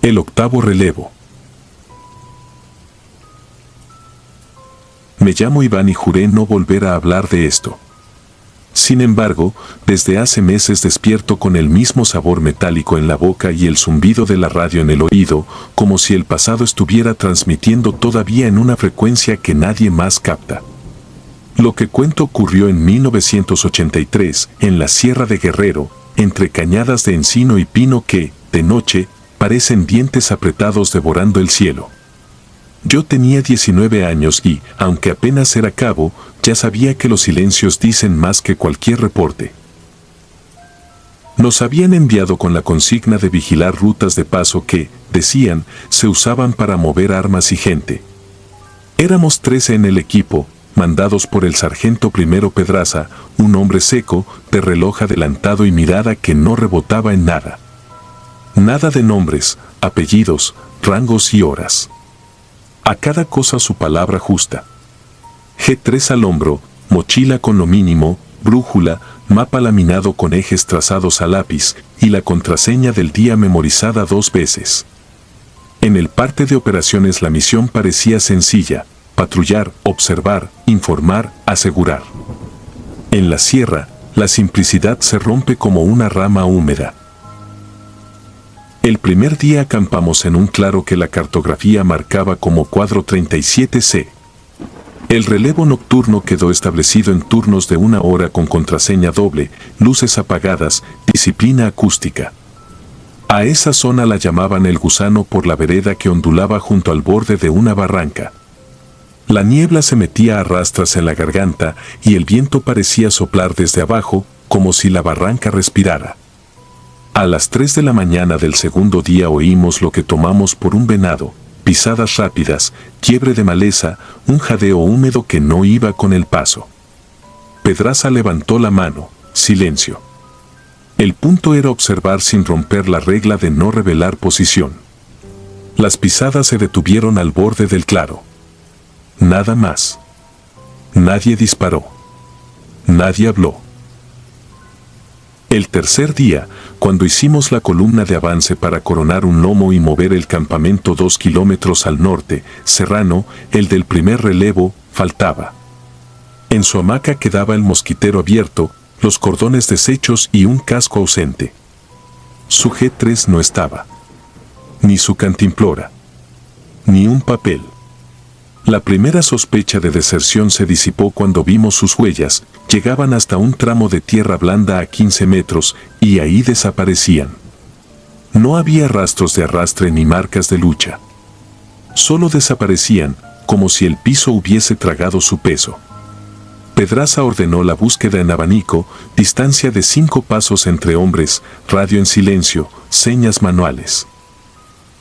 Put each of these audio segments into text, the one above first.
El octavo relevo. Me llamo Iván y juré no volver a hablar de esto. Sin embargo, desde hace meses despierto con el mismo sabor metálico en la boca y el zumbido de la radio en el oído, como si el pasado estuviera transmitiendo todavía en una frecuencia que nadie más capta. Lo que cuento ocurrió en 1983, en la Sierra de Guerrero, entre cañadas de encino y pino que, de noche, parecen dientes apretados devorando el cielo. Yo tenía 19 años y, aunque apenas era cabo, ya sabía que los silencios dicen más que cualquier reporte. Nos habían enviado con la consigna de vigilar rutas de paso que, decían, se usaban para mover armas y gente. Éramos 13 en el equipo, mandados por el sargento primero Pedraza, un hombre seco, de reloj adelantado y mirada que no rebotaba en nada. Nada de nombres, apellidos, rangos y horas. A cada cosa su palabra justa. G3 al hombro, mochila con lo mínimo, brújula, mapa laminado con ejes trazados a lápiz y la contraseña del día memorizada 2 veces. En el parte de operaciones la misión parecía sencilla: patrullar, observar, informar, asegurar. En la sierra, la simplicidad se rompe como una rama húmeda. El primer día acampamos en un claro que la cartografía marcaba como cuadro 37C. El relevo nocturno quedó establecido en turnos de 1 hora con contraseña doble, luces apagadas, disciplina acústica. A esa zona la llamaban el gusano por la vereda que ondulaba junto al borde de una barranca. La niebla se metía a rastras en la garganta y el viento parecía soplar desde abajo, como si la barranca respirara. A las 3 de la mañana del segundo día oímos lo que tomamos por un venado, pisadas rápidas, quiebre de maleza, un jadeo húmedo que no iba con el paso. Pedraza levantó la mano, silencio. El punto era observar sin romper la regla de no revelar posición. Las pisadas se detuvieron al borde del claro. Nada más. Nadie disparó. Nadie habló. El tercer día, cuando hicimos la columna de avance para coronar un lomo y mover el campamento 2 kilómetros al norte, Serrano, el del primer relevo, faltaba. En su hamaca quedaba el mosquitero abierto, los cordones deshechos y un casco ausente. Su G3 no estaba. Ni su cantimplora. Ni un papel. La primera sospecha de deserción se disipó cuando vimos sus huellas, llegaban hasta un tramo de tierra blanda a 15 metros, y ahí desaparecían. No había rastros de arrastre ni marcas de lucha. Solo desaparecían, como si el piso hubiese tragado su peso. Pedraza ordenó la búsqueda en abanico, distancia de 5 pasos entre hombres, radio en silencio, señas manuales.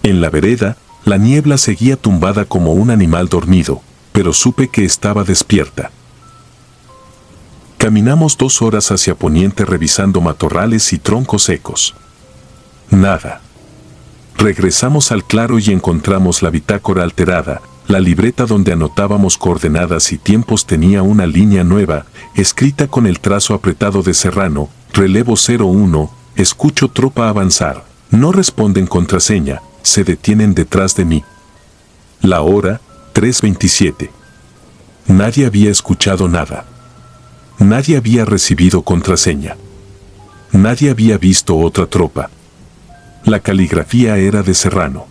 En la vereda, la niebla seguía tumbada como un animal dormido, pero supe que estaba despierta. Caminamos 2 horas hacia poniente revisando matorrales y troncos secos. Nada. Regresamos al claro y encontramos la bitácora alterada, la libreta donde anotábamos coordenadas y tiempos tenía una línea nueva, escrita con el trazo apretado de Serrano, relevo 01, escucho tropa avanzar, no responden contraseña, se detienen detrás de mí. La hora, 3:27. Nadie había escuchado nada. Nadie había recibido contraseña. Nadie había visto otra tropa. La caligrafía era de Serrano.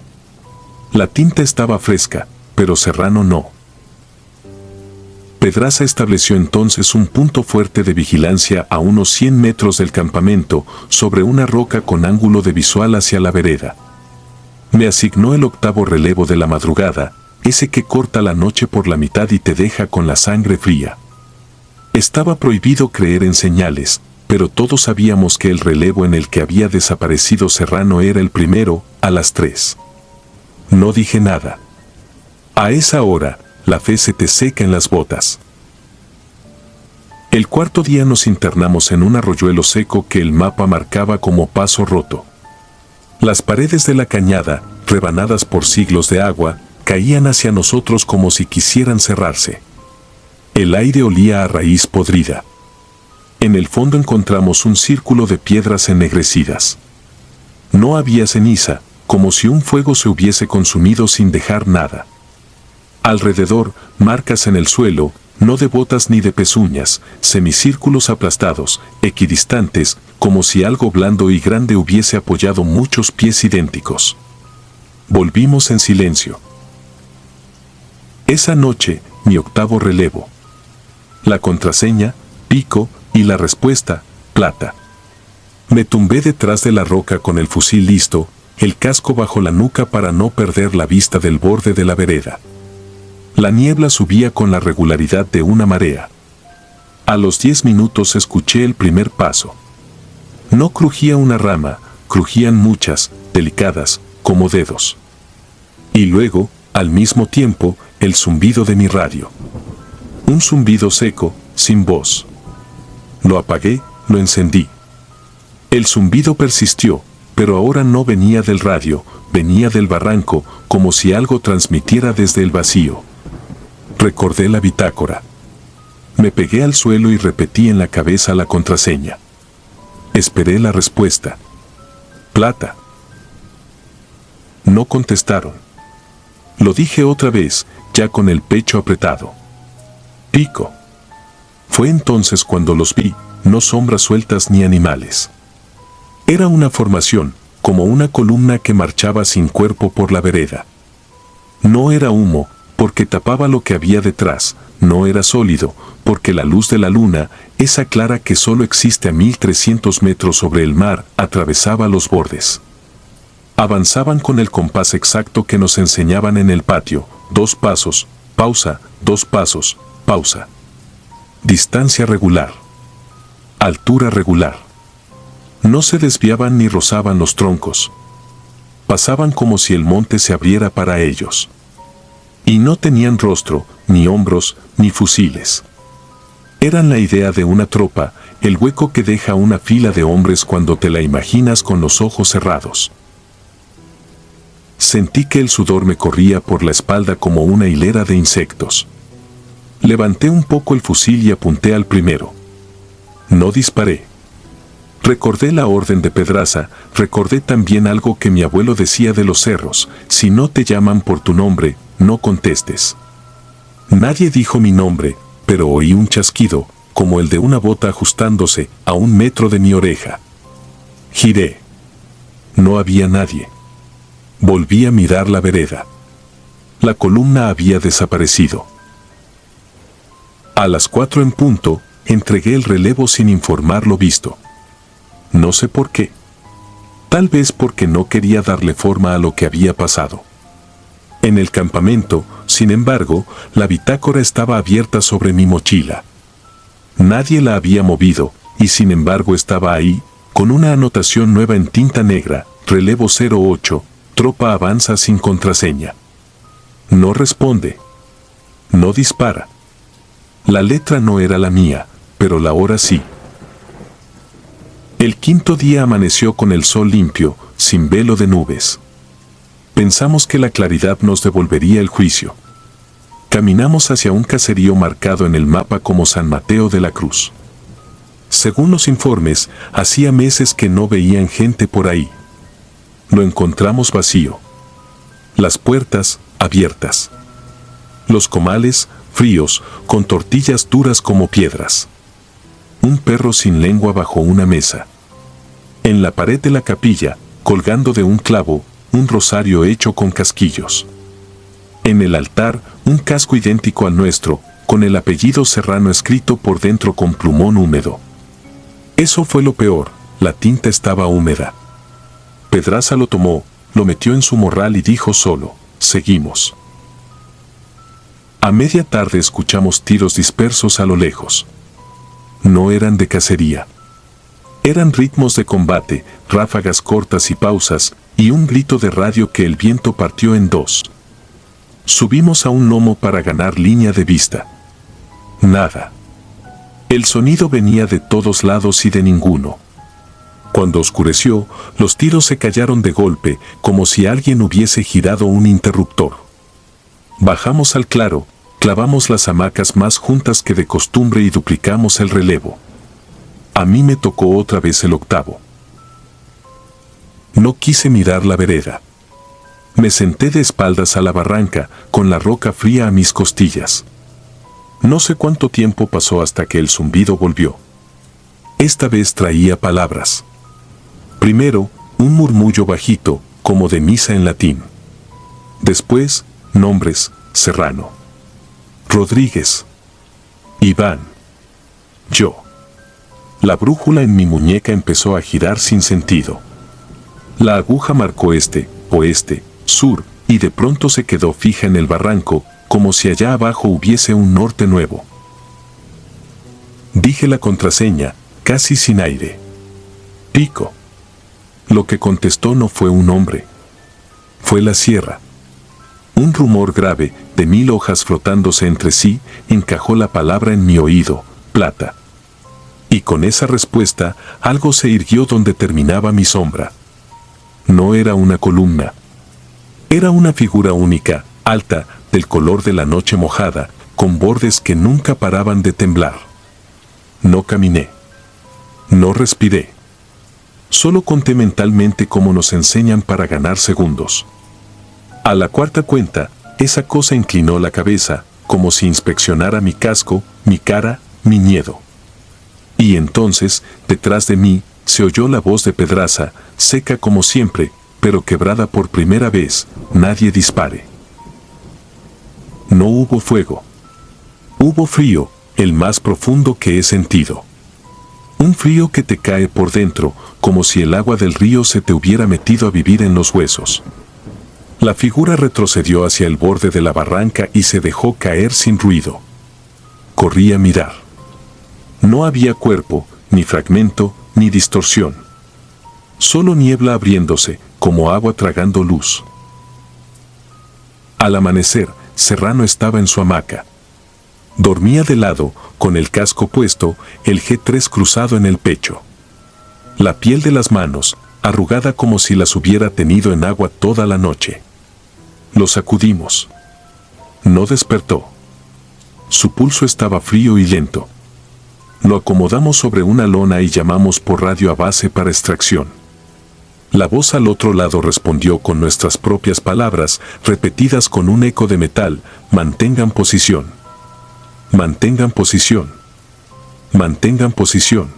La tinta estaba fresca, pero Serrano no. Pedraza estableció entonces un punto fuerte de vigilancia a unos 100 metros del campamento, sobre una roca con ángulo de visual hacia la vereda. Me asignó el octavo relevo de la madrugada, ese que corta la noche por la mitad y te deja con la sangre fría. Estaba prohibido creer en señales, pero todos sabíamos que el relevo en el que había desaparecido Serrano era el primero, a las 3. No dije nada. A esa hora, la fe se te seca en las botas. El cuarto día nos internamos en un arroyuelo seco que el mapa marcaba como paso roto. Las paredes de la cañada, rebanadas por siglos de agua, caían hacia nosotros como si quisieran cerrarse. El aire olía a raíz podrida. En el fondo encontramos un círculo de piedras ennegrecidas. No había ceniza, como si un fuego se hubiese consumido sin dejar nada. Alrededor, marcas en el suelo, no de botas ni de pezuñas, semicírculos aplastados, equidistantes, como si algo blando y grande hubiese apoyado muchos pies idénticos. Volvimos en silencio. Esa noche, mi octavo relevo. La contraseña, pico, y la respuesta, plata. Me tumbé detrás de la roca con el fusil listo, el casco bajo la nuca para no perder la vista del borde de la vereda. La niebla subía con la regularidad de una marea. A los 10 minutos escuché el primer paso. No crujía una rama, crujían muchas, delicadas, como dedos. Y luego, al mismo tiempo, el zumbido de mi radio. Un zumbido seco, sin voz. Lo apagué, lo encendí. El zumbido persistió, pero ahora no venía del radio, venía del barranco, como si algo transmitiera desde el vacío. Recordé la bitácora. Me pegué al suelo y repetí en la cabeza la contraseña. Esperé la respuesta. Plata. No contestaron. Lo dije otra vez, ya con el pecho apretado. Pico. Fue entonces cuando los vi, no sombras sueltas ni animales. Era una formación, como una columna que marchaba sin cuerpo por la vereda. No era humo, porque tapaba lo que había detrás, no era sólido, porque la luz de la luna, esa clara que solo existe a 1300 metros sobre el mar, atravesaba los bordes. Avanzaban con el compás exacto que nos enseñaban en el patio, 2 pasos, pausa, 2 pasos, pausa. Distancia regular. Altura regular. No se desviaban ni rozaban los troncos. Pasaban como si el monte se abriera para ellos. Y no tenían rostro, ni hombros, ni fusiles. Eran la idea de una tropa, el hueco que deja una fila de hombres cuando te la imaginas con los ojos cerrados. Sentí que el sudor me corría por la espalda como una hilera de insectos. Levanté un poco el fusil y apunté al primero. No disparé. Recordé la orden de Pedraza, recordé también algo que mi abuelo decía de los cerros: si no te llaman por tu nombre, no contestes. Nadie dijo mi nombre, pero oí un chasquido, como el de una bota ajustándose a 1 metro de mi oreja. Giré. No había nadie. Volví a mirar la vereda. La columna había desaparecido. A las 4 en punto, entregué el relevo sin informar lo visto. No sé por qué. Tal vez porque no quería darle forma a lo que había pasado. En el campamento, sin embargo, la bitácora estaba abierta sobre mi mochila. Nadie la había movido, y sin embargo estaba ahí, con una anotación nueva en tinta negra: relevo 08, tropa avanza sin contraseña. No responde. No dispara. La letra no era la mía, pero la hora sí. El 5.º día amaneció con el sol limpio, sin velo de nubes. Pensamos que la claridad nos devolvería el juicio. Caminamos hacia un caserío marcado en el mapa como San Mateo de la Cruz. Según los informes, hacía meses que no veían gente por ahí. Lo encontramos vacío. Las puertas, abiertas. Los comales, fríos, con tortillas duras como piedras. Un perro sin lengua bajo una mesa. En la pared de la capilla, colgando de un clavo, un rosario hecho con casquillos. En el altar, un casco idéntico al nuestro, con el apellido Serrano escrito por dentro con plumón húmedo. Eso fue lo peor, la tinta estaba húmeda. Pedraza lo tomó, lo metió en su morral y dijo solo: seguimos. A media tarde escuchamos tiros dispersos a lo lejos. No eran de cacería. Eran ritmos de combate, ráfagas cortas y pausas, y un grito de radio que el viento partió en 2. Subimos a un lomo para ganar línea de vista. Nada. El sonido venía de todos lados y de ninguno. Cuando oscureció, los tiros se callaron de golpe, como si alguien hubiese girado un interruptor. Bajamos al claro, clavamos las hamacas más juntas que de costumbre y duplicamos el relevo. A mí me tocó otra vez el 8.º. No quise mirar la vereda. Me senté de espaldas a la barranca, con la roca fría a mis costillas. No sé cuánto tiempo pasó hasta que el zumbido volvió. Esta vez traía palabras. Primero, un murmullo bajito, como de misa en latín. Después, nombres: Serrano, Rodríguez, Iván, yo. La brújula en mi muñeca empezó a girar sin sentido. La aguja marcó este, oeste, sur, y de pronto se quedó fija en el barranco, como si allá abajo hubiese un norte nuevo. Dije la contraseña, casi sin aire. Pico. Lo que contestó no fue un hombre. Fue la sierra. Un rumor grave, de 1000 hojas frotándose entre sí, encajó la palabra en mi oído: plata. Y con esa respuesta, algo se irguió donde terminaba mi sombra. No era una columna. Era una figura única, alta, del color de la noche mojada, con bordes que nunca paraban de temblar. No caminé. No respiré. Solo conté mentalmente cómo nos enseñan para ganar segundos. A la cuarta cuenta, esa cosa inclinó la cabeza, como si inspeccionara mi casco, mi cara, mi miedo. Y entonces, detrás de mí, se oyó la voz de Pedraza, seca como siempre, pero quebrada por primera vez: nadie dispare. No hubo fuego. Hubo frío, el más profundo que he sentido. Un frío que te cae por dentro, como si el agua del río se te hubiera metido a vivir en los huesos. La figura retrocedió hacia el borde de la barranca y se dejó caer sin ruido. Corrí a mirar. No había cuerpo, ni fragmento, ni distorsión. Solo niebla abriéndose, como agua tragando luz. Al amanecer, Serrano estaba en su hamaca. Dormía de lado, con el casco puesto, el G3 cruzado en el pecho. La piel de las manos, arrugada como si las hubiera tenido en agua toda la noche. Lo sacudimos. No despertó. Su pulso estaba frío y lento. Lo acomodamos sobre una lona y llamamos por radio a base para extracción. La voz al otro lado respondió con nuestras propias palabras, repetidas con un eco de metal: mantengan posición. Mantengan posición. Mantengan posición.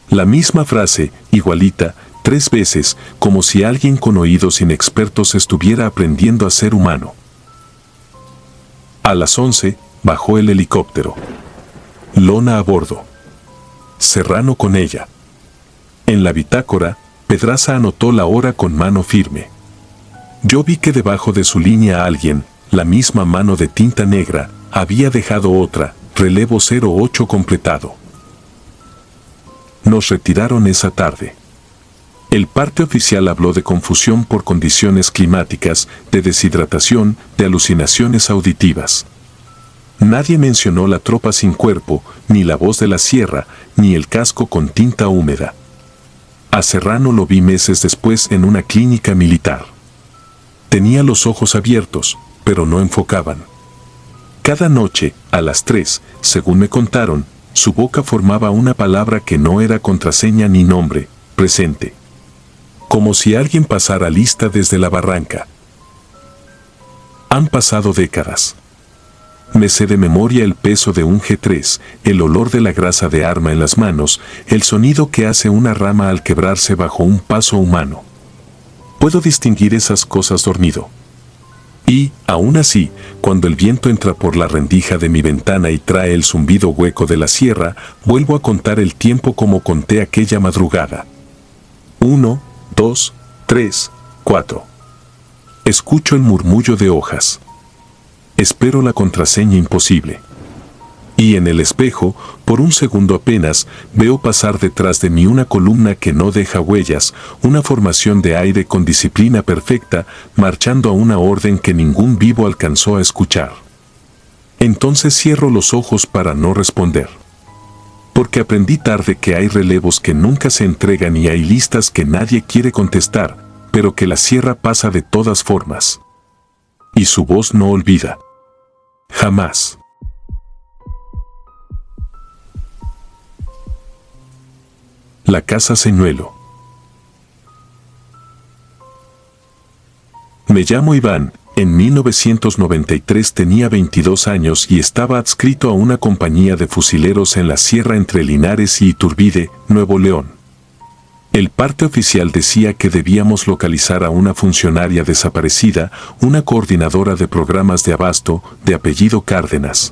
La misma frase, igualita, 3 veces, como si alguien con oídos inexpertos estuviera aprendiendo a ser humano. A las 11, bajó el helicóptero. Lona a bordo. Serrano con ella. En la bitácora, Pedraza anotó la hora con mano firme. Yo vi que debajo de su línea alguien, la misma mano de tinta negra, había dejado otra: relevo 08 completado. Nos retiraron esa tarde. El parte oficial habló de confusión por condiciones climáticas, de deshidratación, de alucinaciones auditivas. Nadie mencionó la tropa sin cuerpo, ni la voz de la sierra, ni el casco con tinta húmeda. A Serrano lo vi meses después en una clínica militar. Tenía los ojos abiertos, pero no enfocaban. Cada noche, a las 3, según me contaron, su boca formaba una palabra que no era contraseña ni nombre: presente. Como si alguien pasara lista desde la barranca. Han pasado décadas. Me sé de memoria el peso de un G3, el olor de la grasa de arma en las manos, el sonido que hace una rama al quebrarse bajo un paso humano. Puedo distinguir esas cosas dormido. Y, aún así, cuando el viento entra por la rendija de mi ventana y trae el zumbido hueco de la sierra, vuelvo a contar el tiempo como conté aquella madrugada. 1, 2, 3, 4. Escucho el murmullo de hojas. Espero la contraseña imposible. Y en el espejo, por un segundo apenas, veo pasar detrás de mí una columna que no deja huellas, una formación de aire con disciplina perfecta, marchando a una orden que ningún vivo alcanzó a escuchar. Entonces cierro los ojos para no responder. Porque aprendí tarde que hay relevos que nunca se entregan y hay listas que nadie quiere contestar, pero que la sierra pasa de todas formas. Y su voz no olvida. Jamás. La casa señuelo. Me llamo Iván, en 1993 tenía 22 años y estaba adscrito a una compañía de fusileros en la sierra entre Linares y Iturbide, Nuevo León. El parte oficial decía que debíamos localizar a una funcionaria desaparecida, una coordinadora de programas de abasto, de apellido Cárdenas.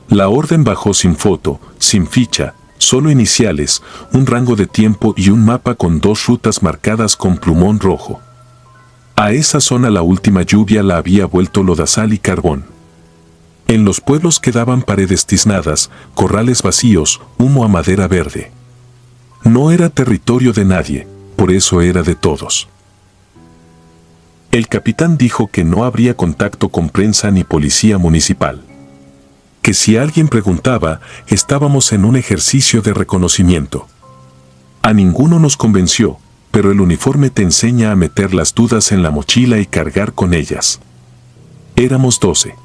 La orden bajó sin foto, sin ficha, solo iniciales, un rango de tiempo y un mapa con 2 rutas marcadas con plumón rojo. A esa zona la última lluvia la había vuelto lodazal y carbón. En los pueblos quedaban paredes tiznadas, corrales vacíos, humo a madera verde. No era territorio de nadie, por eso era de todos. El capitán dijo que no habría contacto con prensa ni policía municipal. Que si alguien preguntaba, estábamos en un ejercicio de reconocimiento. A ninguno nos convenció, pero el uniforme te enseña a meter las dudas en la mochila y cargar con ellas. Éramos 12.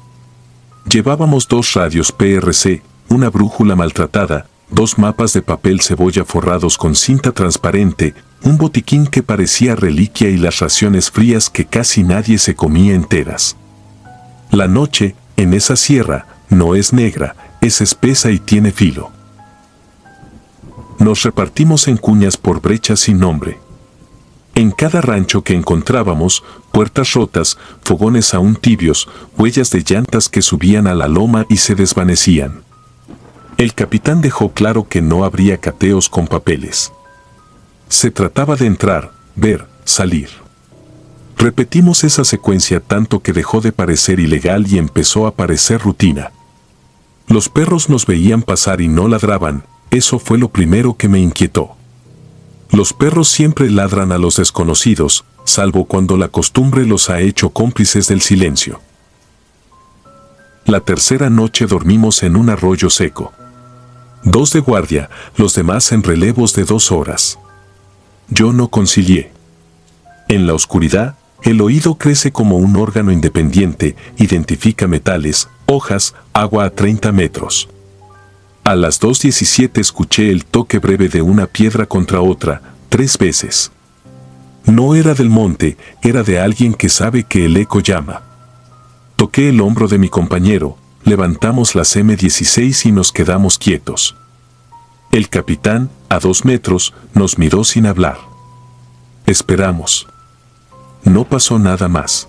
Llevábamos 2 radios PRC, una brújula maltratada, 2 mapas de papel cebolla forrados con cinta transparente, un botiquín que parecía reliquia y las raciones frías que casi nadie se comía enteras. La noche, en esa sierra, no es negra, es espesa y tiene filo. Nos repartimos en cuñas por brechas sin nombre. En cada rancho que encontrábamos, puertas rotas, fogones aún tibios, huellas de llantas que subían a la loma y se desvanecían. El capitán dejó claro que no habría cateos con papeles. Se trataba de entrar, ver, salir. Repetimos esa secuencia tanto que dejó de parecer ilegal y empezó a parecer rutina. Los perros nos veían pasar y no ladraban, eso fue lo primero que me inquietó. Los perros siempre ladran a los desconocidos, salvo cuando la costumbre los ha hecho cómplices del silencio. La tercera noche dormimos en un arroyo seco. 2 de guardia, los demás en relevos de 2 horas. Yo no concilié. En la oscuridad, el oído crece como un órgano independiente, identifica metales, hojas, agua a 30 metros. A las 2:17 escuché el toque breve de una piedra contra otra, 3 veces. No era del monte, era de alguien que sabe que el eco llama. Toqué el hombro de mi compañero, levantamos las M16 y nos quedamos quietos. El capitán, a 2 metros, nos miró sin hablar. Esperamos. No pasó nada más.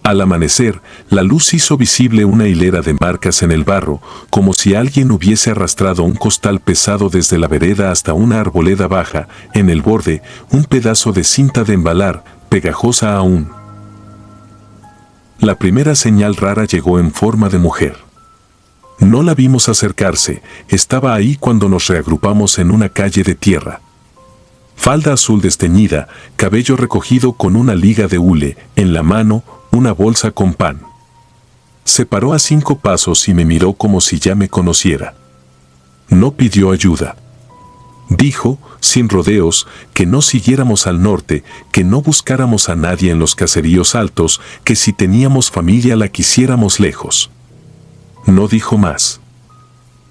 Al amanecer, la luz hizo visible una hilera de marcas en el barro, como si alguien hubiese arrastrado un costal pesado desde la vereda hasta una arboleda baja, en el borde, un pedazo de cinta de embalar, pegajosa aún. La primera señal rara llegó en forma de mujer. No la vimos acercarse, estaba ahí cuando nos reagrupamos en una calle de tierra. Falda azul desteñida, cabello recogido con una liga de hule, en la mano, una bolsa con pan. Se paró a 5 pasos y me miró como si ya me conociera. No pidió ayuda. Dijo, sin rodeos, que no siguiéramos al norte, que no buscáramos a nadie en los caseríos altos, que si teníamos familia la quisiéramos lejos. No dijo más.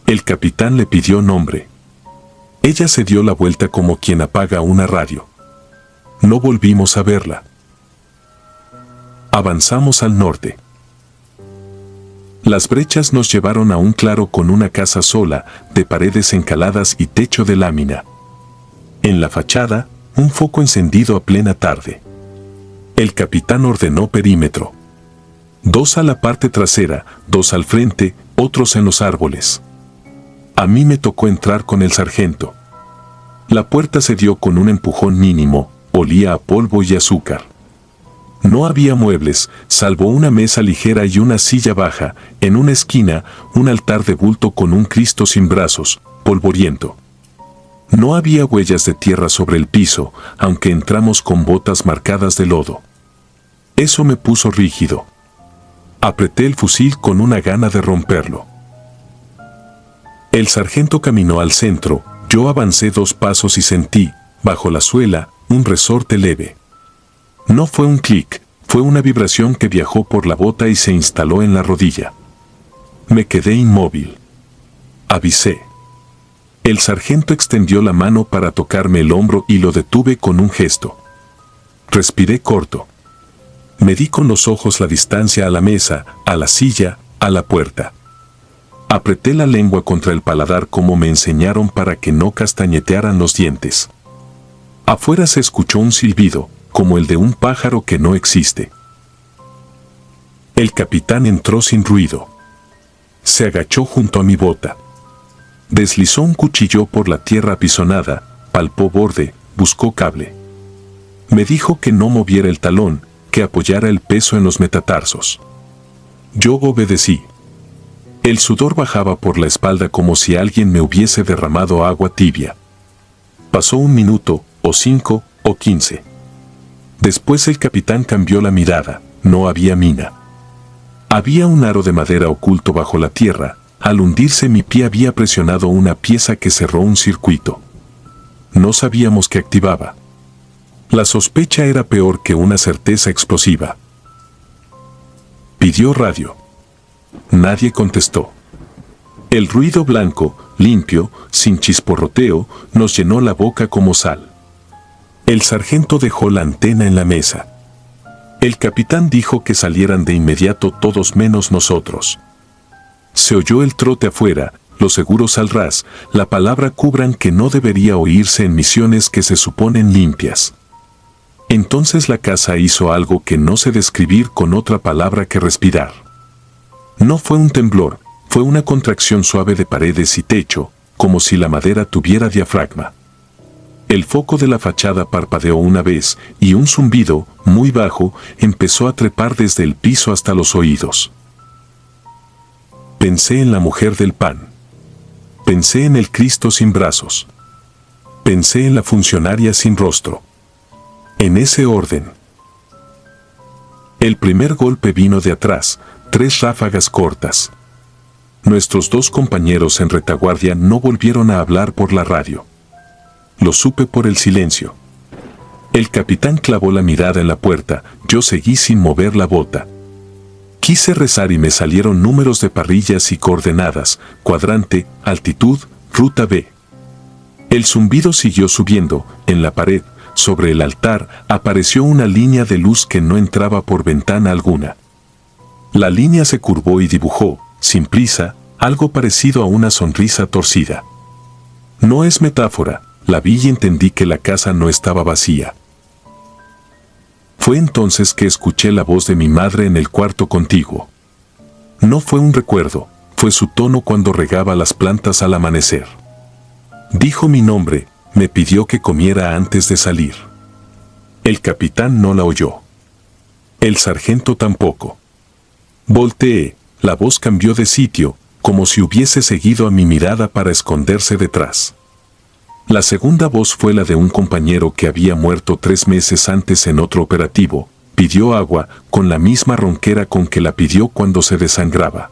El capitán le pidió nombre. Ella se dio la vuelta como quien apaga una radio. No volvimos a verla. Avanzamos al norte. Las brechas nos llevaron a un claro con una casa sola, de paredes encaladas y techo de lámina. En la fachada, un foco encendido a plena tarde. El capitán ordenó perímetro. 2 a la parte trasera, 2 al frente, otros en los árboles. A mí me tocó entrar con el sargento. La puerta se dio con un empujón mínimo, olía a polvo y azúcar. No había muebles, salvo una mesa ligera y una silla baja, en una esquina, un altar de bulto con un Cristo sin brazos, polvoriento. No había huellas de tierra sobre el piso, aunque entramos con botas marcadas de lodo. Eso me puso rígido. Apreté el fusil con una gana de romperlo. El sargento caminó al centro, yo avancé 2 pasos y sentí, bajo la suela, un resorte leve. No fue un clic, fue una vibración que viajó por la bota y se instaló en la rodilla. Me quedé inmóvil. Avisé. El sargento extendió la mano para tocarme el hombro y lo detuve con un gesto. Respiré corto. Medí con los ojos la distancia a la mesa, a la silla, a la puerta. Apreté la lengua contra el paladar como me enseñaron para que no castañetearan los dientes. Afuera se escuchó un silbido, como el de un pájaro que no existe. El capitán entró sin ruido. Se agachó junto a mi bota. Deslizó un cuchillo por la tierra apisonada, palpó borde, buscó cable. Me dijo que no moviera el talón, que apoyara el peso en los metatarsos. Yo obedecí. El sudor bajaba por la espalda como si alguien me hubiese derramado agua tibia. Pasó 1 minuto, o 5, o 15. Después el capitán cambió la mirada, no había mina. Había un aro de madera oculto bajo la tierra. Al hundirse mi pie había presionado una pieza que cerró un circuito. No sabíamos qué activaba. La sospecha era peor que una certeza explosiva. Pidió radio. Nadie contestó. El ruido blanco, limpio, sin chisporroteo, nos llenó la boca como sal. El sargento dejó la antena en la mesa. El capitán dijo que salieran de inmediato todos menos nosotros. Se oyó el trote afuera, los seguros al ras, la palabra cubran que no debería oírse en misiones que se suponen limpias. Entonces la casa hizo algo que no sé describir con otra palabra que respirar. No fue un temblor, fue una contracción suave de paredes y techo, como si la madera tuviera diafragma. El foco de la fachada parpadeó una vez y un zumbido, muy bajo, empezó a trepar desde el piso hasta los oídos. Pensé en la mujer del pan. Pensé en el Cristo sin brazos. Pensé en la funcionaria sin rostro. En ese orden. El primer golpe vino de atrás, 3 ráfagas cortas. Nuestros 2 compañeros en retaguardia no volvieron a hablar por la radio. Lo supe por el silencio. El capitán clavó la mirada en la puerta, yo seguí sin mover la bota. Quise rezar y me salieron números de parrillas y coordenadas, cuadrante, altitud, ruta B. El zumbido siguió subiendo, en la pared, sobre el altar, apareció una línea de luz que no entraba por ventana alguna. La línea se curvó y dibujó, sin prisa, algo parecido a una sonrisa torcida. No es metáfora, la vi y entendí que la casa no estaba vacía. Fue entonces que escuché la voz de mi madre en el cuarto contiguo. No fue un recuerdo, fue su tono cuando regaba las plantas al amanecer. Dijo mi nombre, me pidió que comiera antes de salir. El capitán no la oyó. El sargento tampoco. Volteé, la voz cambió de sitio, como si hubiese seguido a mi mirada para esconderse detrás. La segunda voz fue la de un compañero que había muerto 3 meses antes en otro operativo. Pidió agua, con la misma ronquera con que la pidió cuando se desangraba.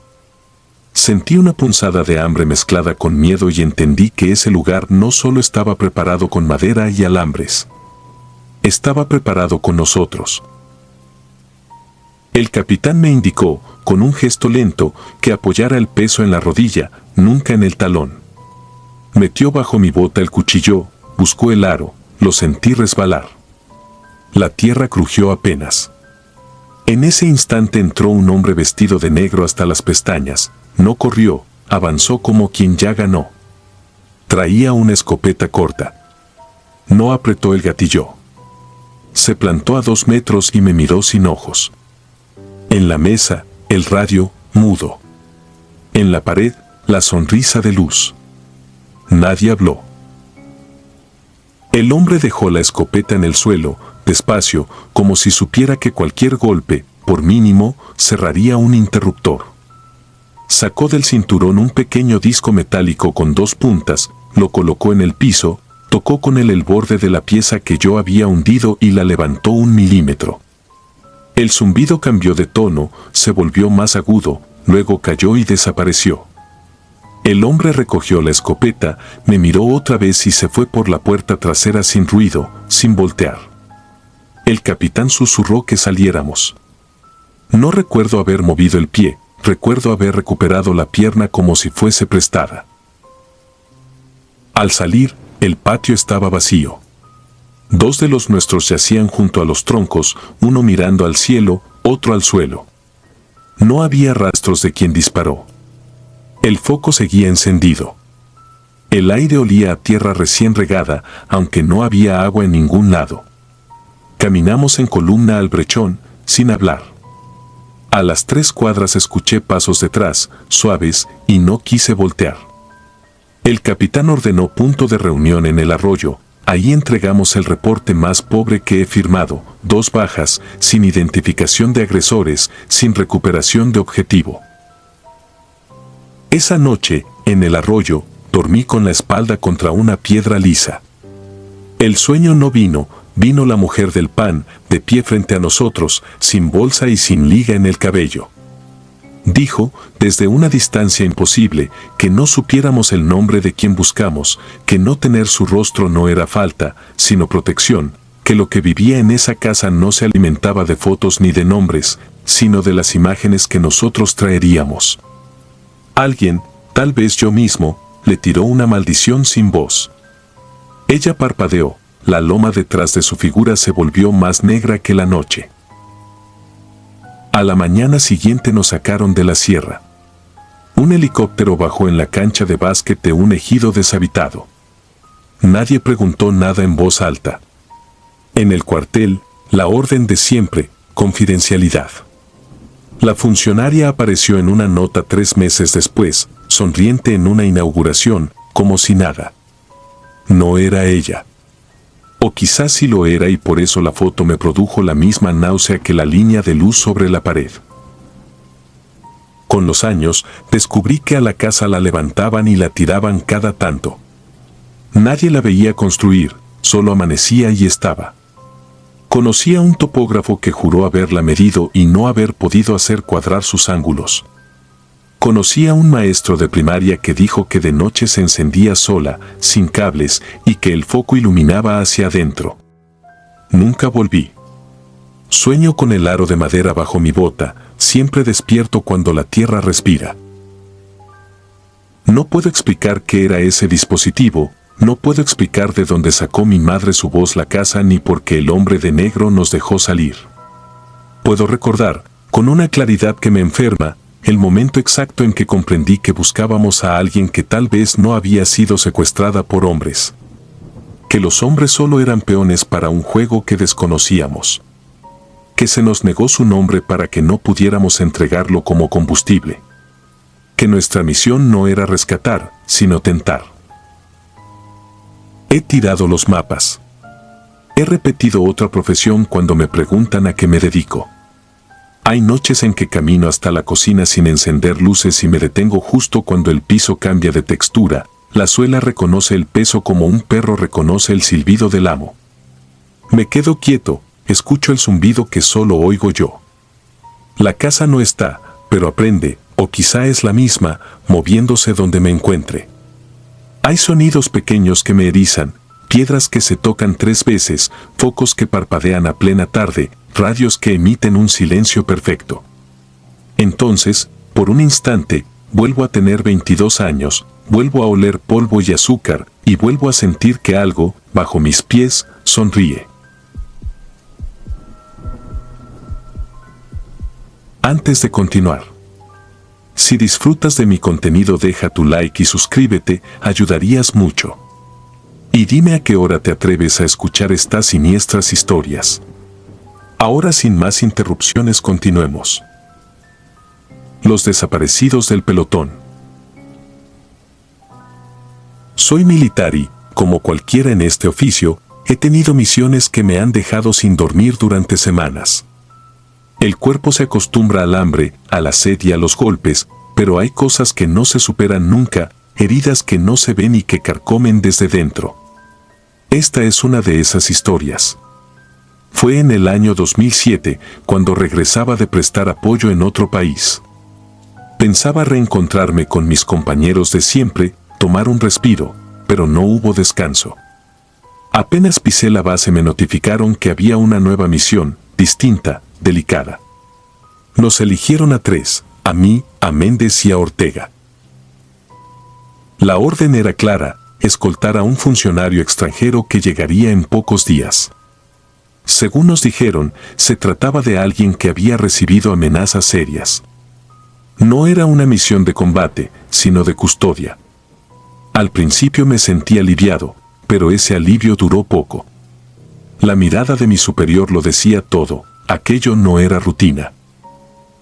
Sentí una punzada de hambre mezclada con miedo y entendí que ese lugar no solo estaba preparado con madera y alambres. Estaba preparado con nosotros. El capitán me indicó, con un gesto lento, que apoyara el peso en la rodilla, nunca en el talón. Metió bajo mi bota el cuchillo, buscó el aro, lo sentí resbalar. La tierra crujió apenas. En ese instante entró un hombre vestido de negro hasta las pestañas, no corrió, avanzó como quien ya ganó. Traía una escopeta corta. No apretó el gatillo. Se plantó a 2 metros y me miró sin ojos. En la mesa, el radio, mudo. En la pared, la sonrisa de luz. Nadie habló. El hombre dejó la escopeta en el suelo, despacio, como si supiera que cualquier golpe, por mínimo, cerraría un interruptor. Sacó del cinturón un pequeño disco metálico con 2 puntas, lo colocó en el piso, tocó con él el borde de la pieza que yo había hundido y la levantó 1 milímetro. El zumbido cambió de tono, se volvió más agudo, luego cayó y desapareció. El hombre recogió la escopeta, me miró otra vez y se fue por la puerta trasera sin ruido, sin voltear. El capitán susurró que saliéramos. No recuerdo haber movido el pie, recuerdo haber recuperado la pierna como si fuese prestada. Al salir, el patio estaba vacío. Dos de los nuestros yacían junto a los troncos, uno mirando al cielo, otro al suelo. No había rastros de quien disparó. El foco seguía encendido. El aire olía a tierra recién regada, aunque no había agua en ningún lado. Caminamos en columna al brechón, sin hablar. A las 3 cuadras escuché pasos detrás, suaves, y no quise voltear. El capitán ordenó punto de reunión en el arroyo. Ahí entregamos el reporte más pobre que he firmado, 2 bajas, sin identificación de agresores, sin recuperación de objetivo. Esa noche, en el arroyo, dormí con la espalda contra una piedra lisa. El sueño no vino, vino la mujer del pan, de pie frente a nosotros, sin bolsa y sin liga en el cabello. Dijo, desde una distancia imposible, que no supiéramos el nombre de quien buscamos, que no tener su rostro no era falta, sino protección, que lo que vivía en esa casa no se alimentaba de fotos ni de nombres, sino de las imágenes que nosotros traeríamos. Alguien, tal vez yo mismo, le tiró una maldición sin voz. Ella parpadeó, la loma detrás de su figura se volvió más negra que la noche. A la mañana siguiente nos sacaron de la sierra. Un helicóptero bajó en la cancha de básquet de un ejido deshabitado. Nadie preguntó nada en voz alta. En el cuartel, la orden de siempre, confidencialidad. La funcionaria apareció en una nota 3 meses después, sonriente en una inauguración, como si nada. No era ella. O quizás sí lo era y por eso la foto me produjo la misma náusea que la línea de luz sobre la pared. Con los años, descubrí que a la casa la levantaban y la tiraban cada tanto. Nadie la veía construir, solo amanecía y estaba. Conocí a un topógrafo que juró haberla medido y no haber podido hacer cuadrar sus ángulos. Conocí a un maestro de primaria que dijo que de noche se encendía sola, sin cables, y que el foco iluminaba hacia adentro. Nunca volví. Sueño con el aro de madera bajo mi bota, siempre despierto cuando la tierra respira. No puedo explicar qué era ese dispositivo, no puedo explicar de dónde sacó mi madre su voz la casa ni por qué el hombre de negro nos dejó salir. Puedo recordar, con una claridad que me enferma, el momento exacto en que comprendí que buscábamos a alguien que tal vez no había sido secuestrada por hombres. Que los hombres solo eran peones para un juego que desconocíamos. Que se nos negó su nombre para que no pudiéramos entregarlo como combustible. Que nuestra misión no era rescatar, sino tentar. He tirado los mapas. He repetido otra profesión cuando me preguntan a qué me dedico. Hay noches en que camino hasta la cocina sin encender luces y me detengo justo cuando el piso cambia de textura, la suela reconoce el peso como un perro reconoce el silbido del amo. Me quedo quieto, escucho el zumbido que solo oigo yo. La casa no está, pero aprende, o quizá es la misma, moviéndose donde me encuentre. Hay sonidos pequeños que me erizan, piedras que se tocan 3 veces, focos que parpadean a plena tarde, radios que emiten un silencio perfecto. Entonces, por un instante, vuelvo a tener 22 años, vuelvo a oler polvo y azúcar, y vuelvo a sentir que algo, bajo mis pies, sonríe. Antes de continuar, si disfrutas de mi contenido deja tu like y suscríbete, ayudarías mucho. Y dime a qué hora te atreves a escuchar estas siniestras historias. Ahora sin más interrupciones continuemos. Los desaparecidos del pelotón. Soy militar y, como cualquiera en este oficio, he tenido misiones que me han dejado sin dormir durante semanas. El cuerpo se acostumbra al hambre, a la sed y a los golpes, pero hay cosas que no se superan nunca, heridas que no se ven y que carcomen desde dentro. Esta es una de esas historias. Fue en el año 2007, cuando regresaba de prestar apoyo en otro país. Pensaba reencontrarme con mis compañeros de siempre, tomar un respiro, pero no hubo descanso. Apenas pisé la base me notificaron que había una nueva misión, distinta, delicada. Nos eligieron a 3, a mí, a Méndez y a Ortega. La orden era clara, escoltar a un funcionario extranjero que llegaría en pocos días. Según nos dijeron, se trataba de alguien que había recibido amenazas serias. No era una misión de combate, sino de custodia. Al principio me sentí aliviado, pero ese alivio duró poco. La mirada de mi superior lo decía todo, aquello no era rutina.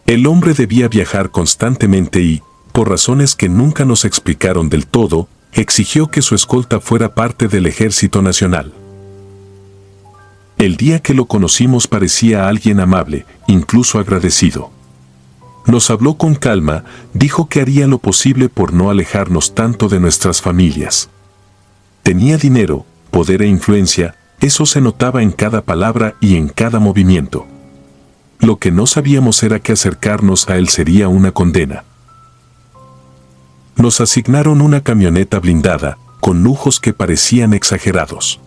El hombre debía viajar constantemente y, por razones que nunca nos explicaron del todo, exigió que su escolta fuera parte del Ejército Nacional. El día que lo conocimos parecía alguien amable, incluso agradecido. Nos habló con calma, dijo que haría lo posible por no alejarnos tanto de nuestras familias. Tenía dinero, poder e influencia, eso se notaba en cada palabra y en cada movimiento. Lo que no sabíamos era que acercarnos a él sería una condena. Nos asignaron una camioneta blindada, con lujos que parecían exagerados.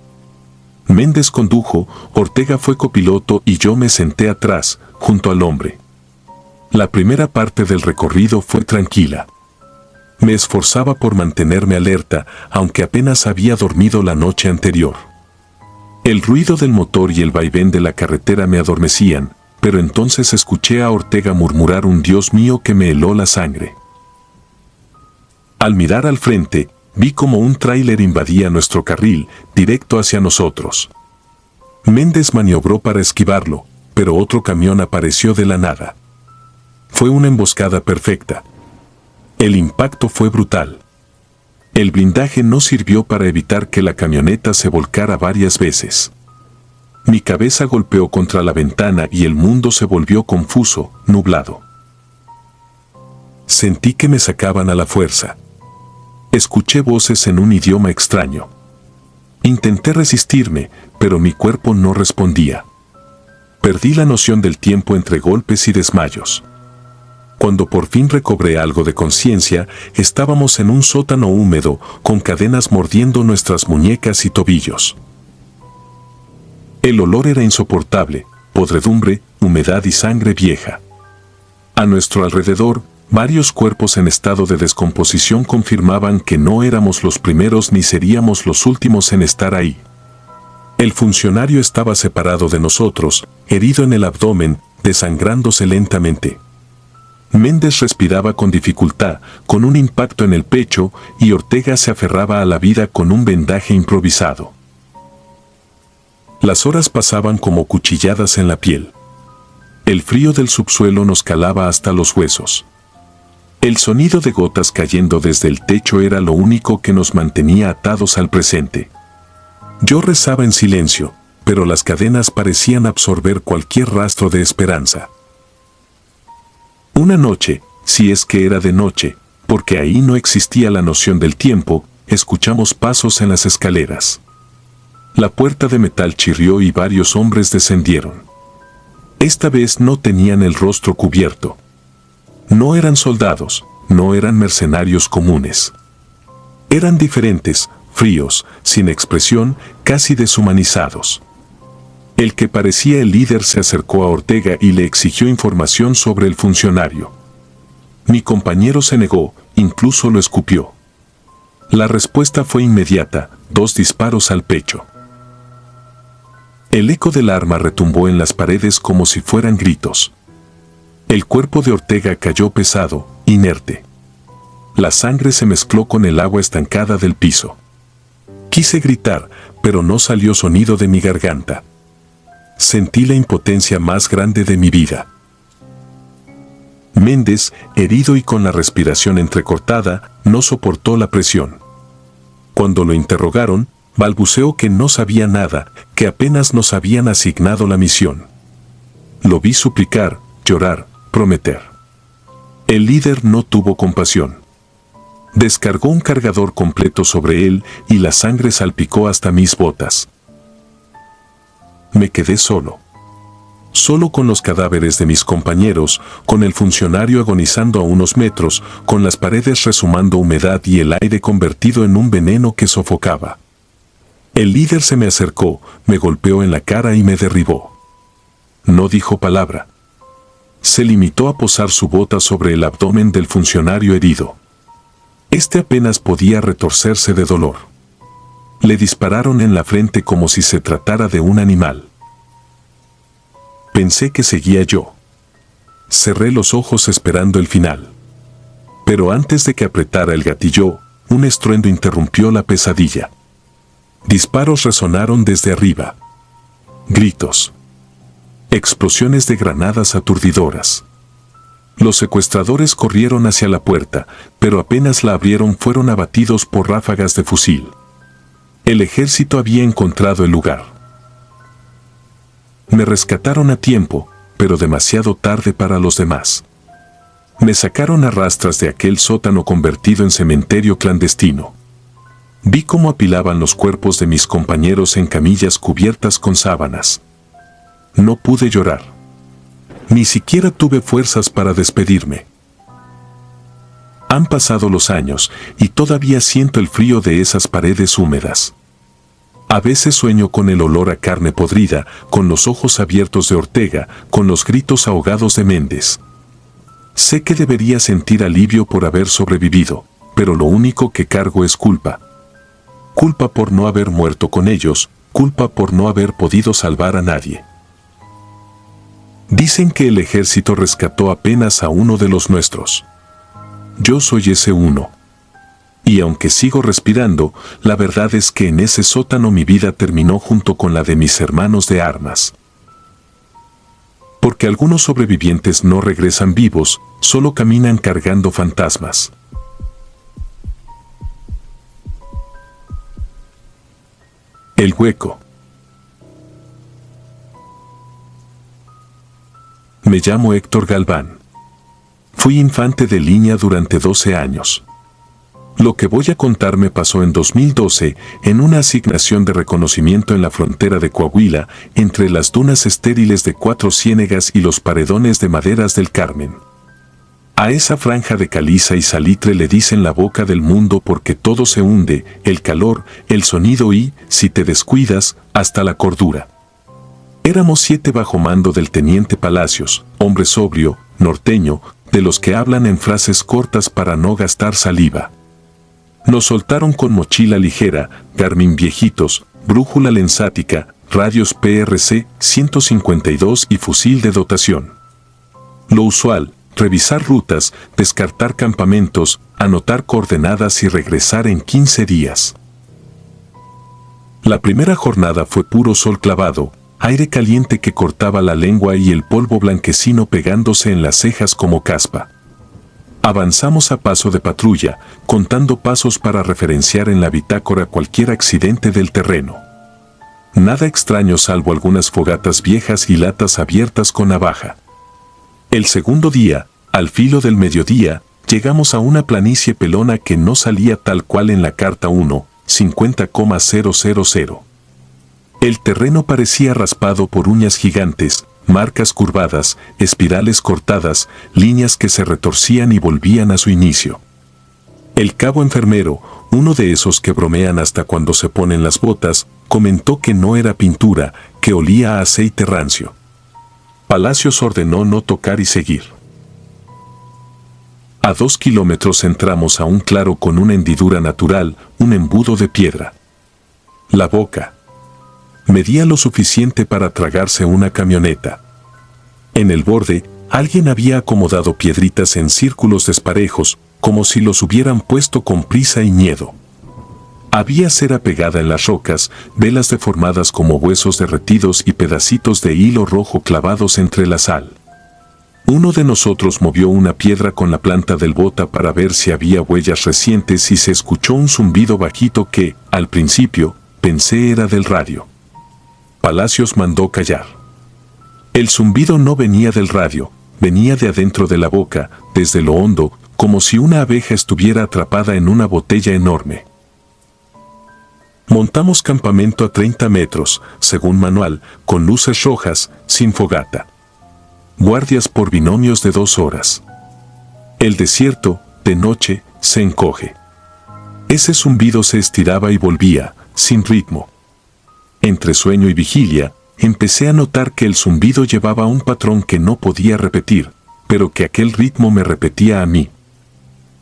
Méndez condujo, Ortega fue copiloto y yo me senté atrás, junto al hombre. La primera parte del recorrido fue tranquila. Me esforzaba por mantenerme alerta, aunque apenas había dormido la noche anterior. El ruido del motor y el vaivén de la carretera me adormecían, pero entonces escuché a Ortega murmurar un Dios mío que me heló la sangre. Al mirar al frente, vi como un tráiler invadía nuestro carril, directo hacia nosotros. Méndez maniobró para esquivarlo, pero otro camión apareció de la nada. Fue una emboscada perfecta. El impacto fue brutal. El blindaje no sirvió para evitar que la camioneta se volcara varias veces. Mi cabeza golpeó contra la ventana y el mundo se volvió confuso, nublado. Sentí que me sacaban a la fuerza. Escuché voces en un idioma extraño. Intenté resistirme, pero mi cuerpo no respondía. Perdí la noción del tiempo entre golpes y desmayos. Cuando por fin recobré algo de conciencia, estábamos en un sótano húmedo, con cadenas mordiendo nuestras muñecas y tobillos. El olor era insoportable, podredumbre, humedad y sangre vieja. A nuestro alrededor, varios cuerpos en estado de descomposición confirmaban que no éramos los primeros ni seríamos los últimos en estar ahí. El funcionario estaba separado de nosotros, herido en el abdomen, desangrándose lentamente. Méndez respiraba con dificultad, con un impacto en el pecho, y Ortega se aferraba a la vida con un vendaje improvisado. Las horas pasaban como cuchilladas en la piel. El frío del subsuelo nos calaba hasta los huesos. El sonido de gotas cayendo desde el techo era lo único que nos mantenía atados al presente. Yo rezaba en silencio, pero las cadenas parecían absorber cualquier rastro de esperanza. Una noche, si es que era de noche, porque ahí no existía la noción del tiempo, escuchamos pasos en las escaleras. La puerta de metal chirrió y varios hombres descendieron. Esta vez no tenían el rostro cubierto. No eran soldados, no eran mercenarios comunes. Eran diferentes, fríos, sin expresión, casi deshumanizados. El que parecía el líder se acercó a Ortega y le exigió información sobre el funcionario. Mi compañero se negó, incluso lo escupió. La respuesta fue inmediata, 2 disparos al pecho. El eco del arma retumbó en las paredes como si fueran gritos. El cuerpo de Ortega cayó pesado, inerte. La sangre se mezcló con el agua estancada del piso. Quise gritar, pero no salió sonido de mi garganta. Sentí la impotencia más grande de mi vida. Méndez, herido y con la respiración entrecortada, no soportó la presión. Cuando lo interrogaron, balbuceó que no sabía nada, que apenas nos habían asignado la misión. Lo vi suplicar, llorar, prometer. El líder no tuvo compasión. Descargó un cargador completo sobre él y la sangre salpicó hasta mis botas. Me quedé solo. Solo con los cadáveres de mis compañeros, con el funcionario agonizando a unos metros, con las paredes resumando humedad y el aire convertido en un veneno que sofocaba. El líder se me acercó, me golpeó en la cara y me derribó. No dijo palabra. Se limitó a posar su bota sobre el abdomen del funcionario herido. Este apenas podía retorcerse de dolor. Le dispararon en la frente como si se tratara de un animal. Pensé que seguía yo. Cerré los ojos esperando el final. Pero antes de que apretara el gatillo, un estruendo interrumpió la pesadilla. Disparos resonaron desde arriba. Gritos. Explosiones de granadas aturdidoras. Los secuestradores corrieron hacia la puerta, pero apenas la abrieron fueron abatidos por ráfagas de fusil. El ejército había encontrado el lugar. Me rescataron a tiempo, pero demasiado tarde para los demás. Me sacaron a rastras de aquel sótano convertido en cementerio clandestino. Vi cómo apilaban los cuerpos de mis compañeros en camillas cubiertas con sábanas. No pude llorar. Ni siquiera tuve fuerzas para despedirme. Han pasado los años y todavía siento el frío de esas paredes húmedas. A veces sueño con el olor a carne podrida, con los ojos abiertos de Ortega, con los gritos ahogados de Méndez. Sé que debería sentir alivio por haber sobrevivido, pero lo único que cargo es culpa. Culpa por no haber muerto con ellos, culpa por no haber podido salvar a nadie. Dicen que el ejército rescató apenas a uno de los nuestros. Yo soy ese uno. Y aunque sigo respirando, la verdad es que en ese sótano mi vida terminó junto con la de mis hermanos de armas. Porque algunos sobrevivientes no regresan vivos, solo caminan cargando fantasmas. El hueco. Me llamo Héctor Galván. Fui infante de línea durante 12 años. Lo que voy a contar me pasó en 2012 en una asignación de reconocimiento en la frontera de Coahuila, entre las dunas estériles de Cuatro Ciénegas y los paredones de maderas del Carmen. A esa franja de caliza y salitre le dicen la boca del mundo porque todo se hunde, el calor, el sonido y, si te descuidas, hasta la cordura. Éramos 7 bajo mando del teniente Palacios, hombre sobrio, norteño, de los que hablan en frases cortas para no gastar saliva. Nos soltaron con mochila ligera, Garmin viejitos, brújula lensática, radios PRC 152 y fusil de dotación. Lo usual, revisar rutas, descartar campamentos, anotar coordenadas y regresar en 15 días. La primera jornada fue puro sol clavado, aire caliente que cortaba la lengua y el polvo blanquecino pegándose en las cejas como caspa. Avanzamos a paso de patrulla, contando pasos para referenciar en la bitácora cualquier accidente del terreno. Nada extraño salvo algunas fogatas viejas y latas abiertas con navaja. El segundo día, al filo del mediodía, llegamos a una planicie pelona que no salía tal cual en la carta 1, 50,000. El terreno parecía raspado por uñas gigantes, marcas curvadas, espirales cortadas, líneas que se retorcían y volvían a su inicio. El cabo enfermero, uno de esos que bromean hasta cuando se ponen las botas, comentó que no era pintura, que olía a aceite rancio. Palacios ordenó no tocar y seguir. A 2 kilómetros entramos a un claro con una hendidura natural, un embudo de piedra. La boca medía lo suficiente para tragarse una camioneta. En el borde, alguien había acomodado piedritas en círculos desparejos, como si los hubieran puesto con prisa y miedo. Había cera pegada en las rocas, velas deformadas como huesos derretidos y pedacitos de hilo rojo clavados entre la sal. Uno de nosotros movió una piedra con la planta del bota para ver si había huellas recientes y se escuchó un zumbido bajito que, al principio, pensé era del radio. Palacios mandó callar. El zumbido no venía del radio, venía de adentro de la boca, desde lo hondo, como si una abeja estuviera atrapada en una botella enorme. Montamos campamento a 30 metros, según manual, con luces rojas, sin fogata. Guardias por binomios de 2 horas. El desierto, de noche, se encoge. Ese zumbido se estiraba y volvía, sin ritmo. Entre sueño y vigilia, empecé a notar que el zumbido llevaba un patrón que no podía repetir, pero que aquel ritmo me repetía a mí.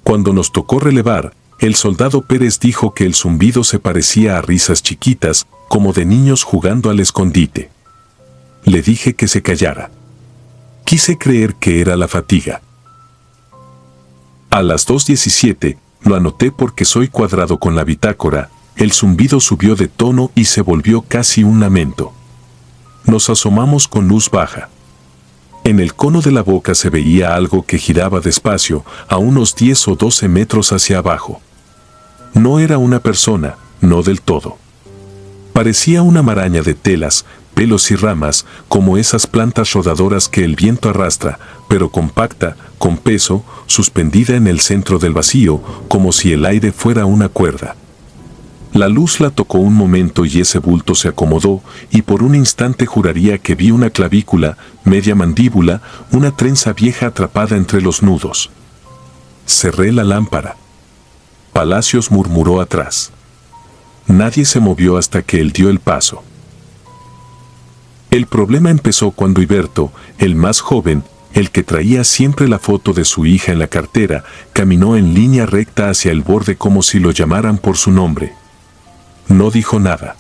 Cuando nos tocó relevar, El soldado Pérez dijo que el zumbido se parecía a risas chiquitas, como de niños jugando al escondite. Le dije que se callara. Quise creer que era la fatiga. A las 2:17, lo anoté porque soy cuadrado con la bitácora, el zumbido subió de tono y se volvió casi un lamento. Nos asomamos con luz baja. En el cono de la boca se veía algo que giraba despacio, a unos 10 o 12 metros hacia abajo. No era una persona, no del todo. Parecía una maraña de telas, pelos y ramas, como esas plantas rodadoras que el viento arrastra, pero compacta, con peso, suspendida en el centro del vacío, como si el aire fuera una cuerda. La luz la tocó un momento y ese bulto se acomodó, y por un instante juraría que vi una clavícula, media mandíbula, una trenza vieja atrapada entre los nudos. Cerré la lámpara. Palacios murmuró atrás. Nadie se movió hasta que él dio el paso. El problema empezó cuando Iberto, el más joven, el que traía siempre la foto de su hija en la cartera, caminó en línea recta hacia el borde como si lo llamaran por su nombre. No dijo nada.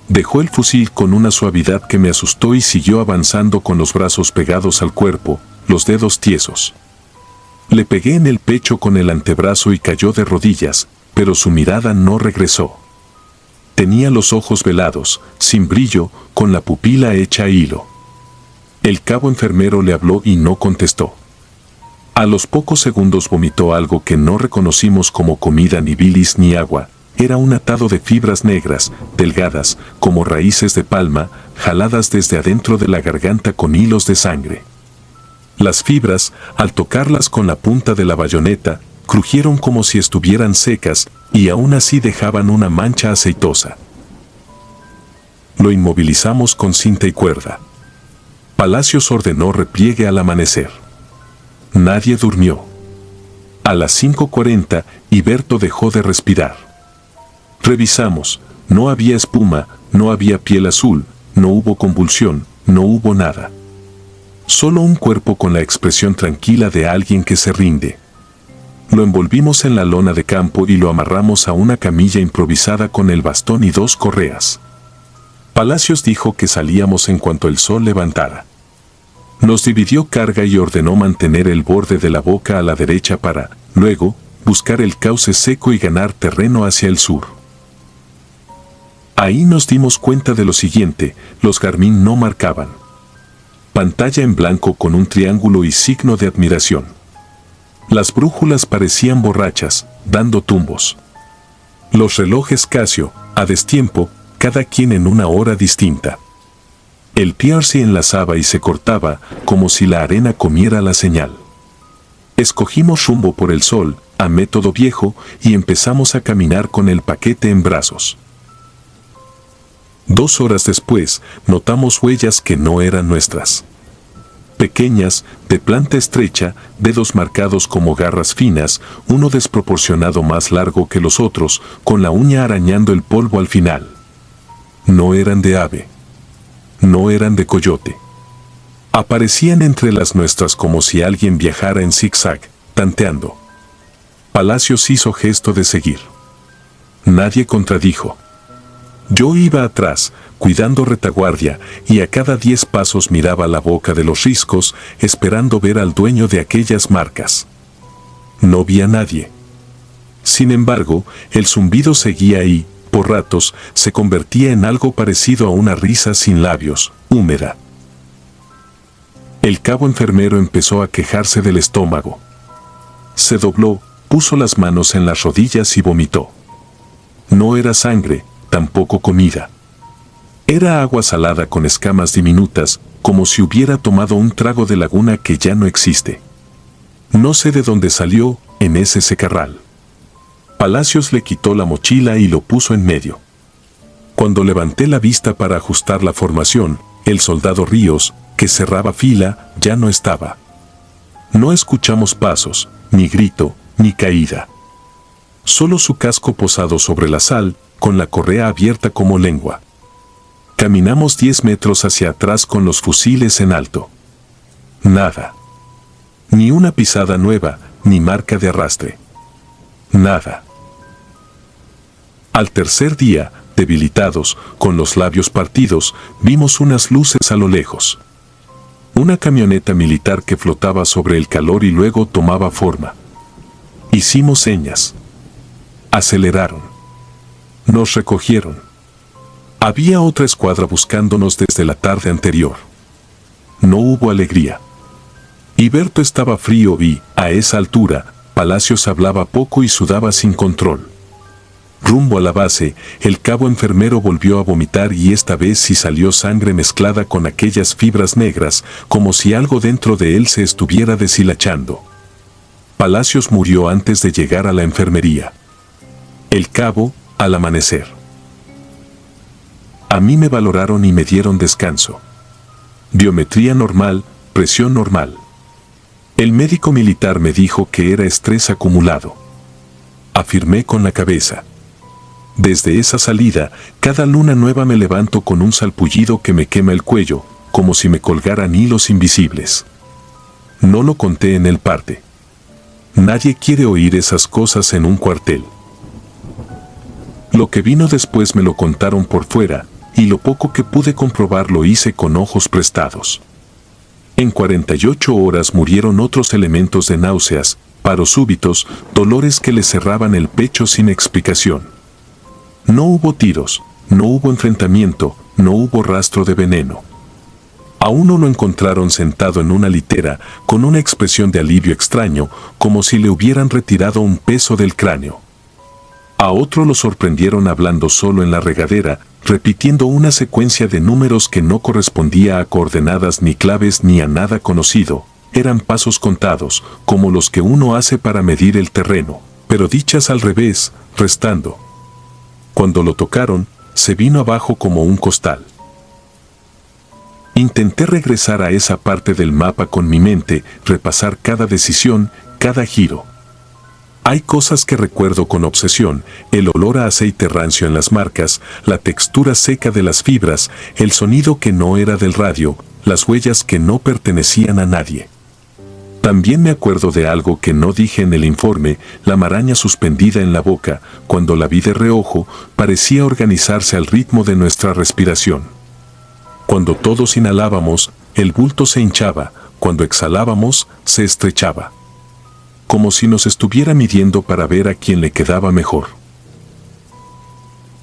Dejó el fusil con una suavidad que me asustó y siguió avanzando con los brazos pegados al cuerpo, los dedos tiesos. Le pegué en el pecho con el antebrazo y cayó de rodillas, pero su mirada no regresó. Tenía los ojos velados, sin brillo, con la pupila hecha a hilo. El cabo enfermero le habló y no contestó. A los pocos segundos vomitó algo que no reconocimos como comida ni bilis ni agua. Era un atado de fibras negras, delgadas, como raíces de palma, jaladas desde adentro de la garganta con hilos de sangre. Las fibras, al tocarlas con la punta de la bayoneta, crujieron como si estuvieran secas, y aún así dejaban una mancha aceitosa. Lo inmovilizamos con cinta y cuerda. Palacios ordenó repliegue al amanecer. Nadie durmió. A las 5:40, Iberto dejó de respirar. Revisamos, no había espuma, no había piel azul, no hubo convulsión, no hubo nada. Solo un cuerpo con la expresión tranquila de alguien que se rinde. Lo envolvimos en la lona de campo y lo amarramos a una camilla improvisada con el bastón y 2 correas. Palacios dijo que salíamos en cuanto el sol levantara. Nos dividió carga y ordenó mantener el borde de la boca a la derecha para, luego, buscar el cauce seco y ganar terreno hacia el sur. Ahí nos dimos cuenta de lo siguiente: los Garmin no marcaban. Pantalla en blanco con un triángulo y signo de admiración. Las brújulas parecían borrachas, dando tumbos. Los relojes Casio, a destiempo, cada quien en una hora distinta. El Piercy enlazaba y se cortaba, como si la arena comiera la señal. Escogimos rumbo por el sol, a método viejo, y empezamos a caminar con el paquete en brazos. 2 horas después, notamos huellas que no eran nuestras. Pequeñas, de planta estrecha, dedos marcados como garras finas, uno desproporcionado más largo que los otros, con la uña arañando el polvo al final. No eran de ave. No eran de coyote. Aparecían entre las nuestras como si alguien viajara en zigzag, tanteando. Palacios hizo gesto de seguir. Nadie contradijo. Yo iba atrás, cuidando retaguardia, y a cada 10 pasos miraba la boca de los riscos, esperando ver al dueño de aquellas marcas. No vi a nadie. Sin embargo, el zumbido seguía y, por ratos, se convertía en algo parecido a una risa sin labios, húmeda. El cabo enfermero empezó a quejarse del estómago. Se dobló, puso las manos en las rodillas y vomitó. No era sangre, tampoco comida. Era agua salada con escamas diminutas, como si hubiera tomado un trago de laguna que ya no existe. No sé de dónde salió, en ese secarral. Palacios le quitó la mochila y lo puso en medio. Cuando levanté la vista para ajustar la formación, el soldado Ríos, que cerraba fila, ya no estaba. No escuchamos pasos, ni grito, ni caída. Solo su casco posado sobre la sal, con la correa abierta como lengua. Caminamos 10 metros hacia atrás con los fusiles en alto. Nada. Ni una pisada nueva, ni marca de arrastre. Nada. Al tercer día, debilitados, con los labios partidos, vimos unas luces a lo lejos. Una camioneta militar que flotaba sobre el calor y luego tomaba forma. Hicimos señas. Aceleraron. Nos recogieron. Había otra escuadra buscándonos desde la tarde anterior. No hubo alegría. Hiberto estaba frío y, a esa altura, Palacios hablaba poco y sudaba sin control. Rumbo a la base, el cabo enfermero volvió a vomitar y esta vez sí salió sangre mezclada con aquellas fibras negras, como si algo dentro de él se estuviera deshilachando. Palacios murió antes de llegar a la enfermería. El cabo, al amanecer. A mí me valoraron y me dieron descanso. Biometría normal, presión normal. El médico militar me dijo que era estrés acumulado. Afirmé con la cabeza. Desde esa salida, cada luna nueva me levanto con un salpullido que me quema el cuello, como si me colgaran hilos invisibles. No lo conté en el parte. Nadie quiere oír esas cosas en un cuartel. Lo que vino después me lo contaron por fuera, y lo poco que pude comprobar lo hice con ojos prestados. En 48 horas murieron otros elementos de náuseas, paros súbitos, dolores que le cerraban el pecho sin explicación. No hubo tiros, no hubo enfrentamiento, no hubo rastro de veneno. A uno lo encontraron sentado en una litera, con una expresión de alivio extraño, como si le hubieran retirado un peso del cráneo. A otro lo sorprendieron hablando solo en la regadera, repitiendo una secuencia de números que no correspondía a coordenadas ni claves ni a nada conocido. Eran pasos contados, como los que uno hace para medir el terreno, pero dichas al revés, restando. Cuando lo tocaron, se vino abajo como un costal. Intenté regresar a esa parte del mapa con mi mente, repasar cada decisión, cada giro. Hay cosas que recuerdo con obsesión: el olor a aceite rancio en las marcas, la textura seca de las fibras, el sonido que no era del radio, las huellas que no pertenecían a nadie. También me acuerdo de algo que no dije en el informe: la maraña suspendida en la boca. Cuando la vi de reojo, parecía organizarse al ritmo de nuestra respiración. Cuando todos inhalábamos, el bulto se hinchaba; cuando exhalábamos, se estrechaba. Como si nos estuviera midiendo para ver a quién le quedaba mejor.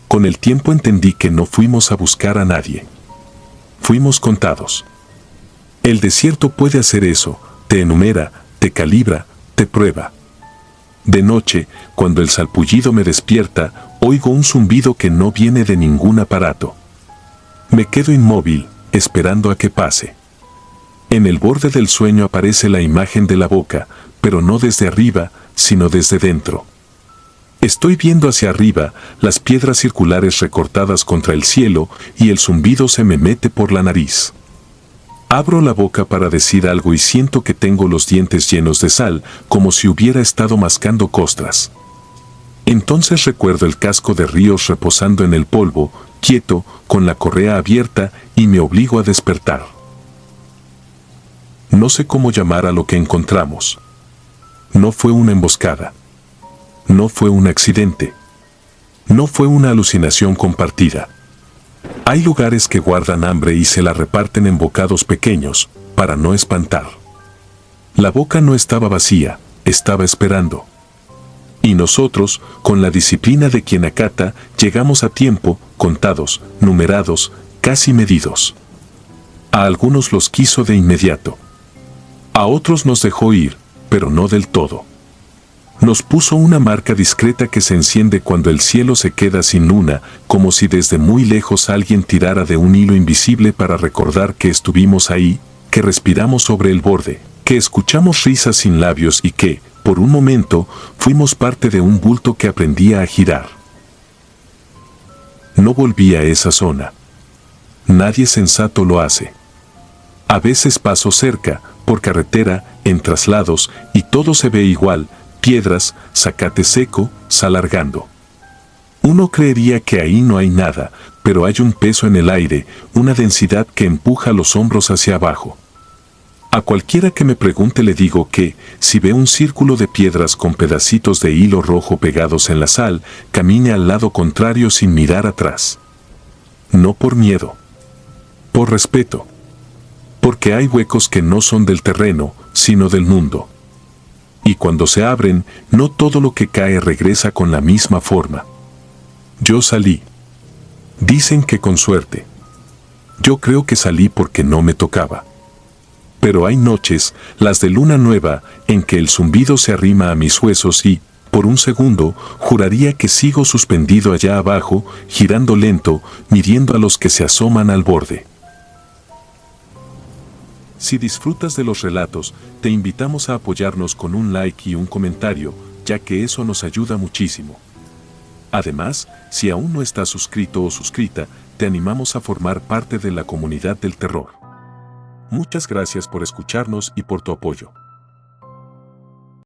Con el tiempo entendí que no fuimos a buscar a nadie. Fuimos contados. El desierto puede hacer eso: te enumera, te calibra, te prueba. De noche, cuando el salpullido me despierta, oigo un zumbido que no viene de ningún aparato. Me quedo inmóvil, esperando a que pase. En el borde del sueño aparece la imagen de la boca, pero no desde arriba, sino desde dentro. Estoy viendo hacia arriba, las piedras circulares recortadas contra el cielo, y el zumbido se me mete por la nariz. Abro la boca para decir algo y siento que tengo los dientes llenos de sal, como si hubiera estado mascando costras. Entonces recuerdo el casco de Ríos reposando en el polvo, quieto, con la correa abierta, y me obligo a despertar. No sé cómo llamar a lo que encontramos. No fue una emboscada. No fue un accidente. No fue una alucinación compartida. Hay lugares que guardan hambre y se la reparten en bocados pequeños, para no espantar. La boca no estaba vacía, estaba esperando. Y nosotros, con la disciplina de quien acata, llegamos a tiempo, contados, numerados, casi medidos. A algunos los quiso de inmediato. A otros nos dejó ir, pero no del todo. Nos puso una marca discreta que se enciende cuando el cielo se queda sin luna, como si desde muy lejos alguien tirara de un hilo invisible para recordar que estuvimos ahí, que respiramos sobre el borde, que escuchamos risas sin labios y que, por un momento, fuimos parte de un bulto que aprendía a girar. No volví a esa zona. Nadie sensato lo hace. A veces paso cerca, por carretera, en traslados, y todo se ve igual: piedras, zacate seco, sal largando. Uno creería que ahí no hay nada, pero hay un peso en el aire, una densidad que empuja los hombros hacia abajo. A cualquiera que me pregunte le digo que, si ve un círculo de piedras con pedacitos de hilo rojo pegados en la sal, camine al lado contrario sin mirar atrás. No por miedo. Por respeto. Porque hay huecos que no son del terreno, sino del mundo. Y cuando se abren, no todo lo que cae regresa con la misma forma. Yo salí. Dicen que con suerte. Yo creo que salí porque no me tocaba. Pero hay noches, las de luna nueva, en que el zumbido se arrima a mis huesos y, por un segundo, juraría que sigo suspendido allá abajo, girando lento, midiendo a los que se asoman al borde. Si disfrutas de los relatos, te invitamos a apoyarnos con un like y un comentario, ya que eso nos ayuda muchísimo. Además, si aún no estás suscrito o suscrita, te animamos a formar parte de la comunidad del terror. Muchas gracias por escucharnos y por tu apoyo.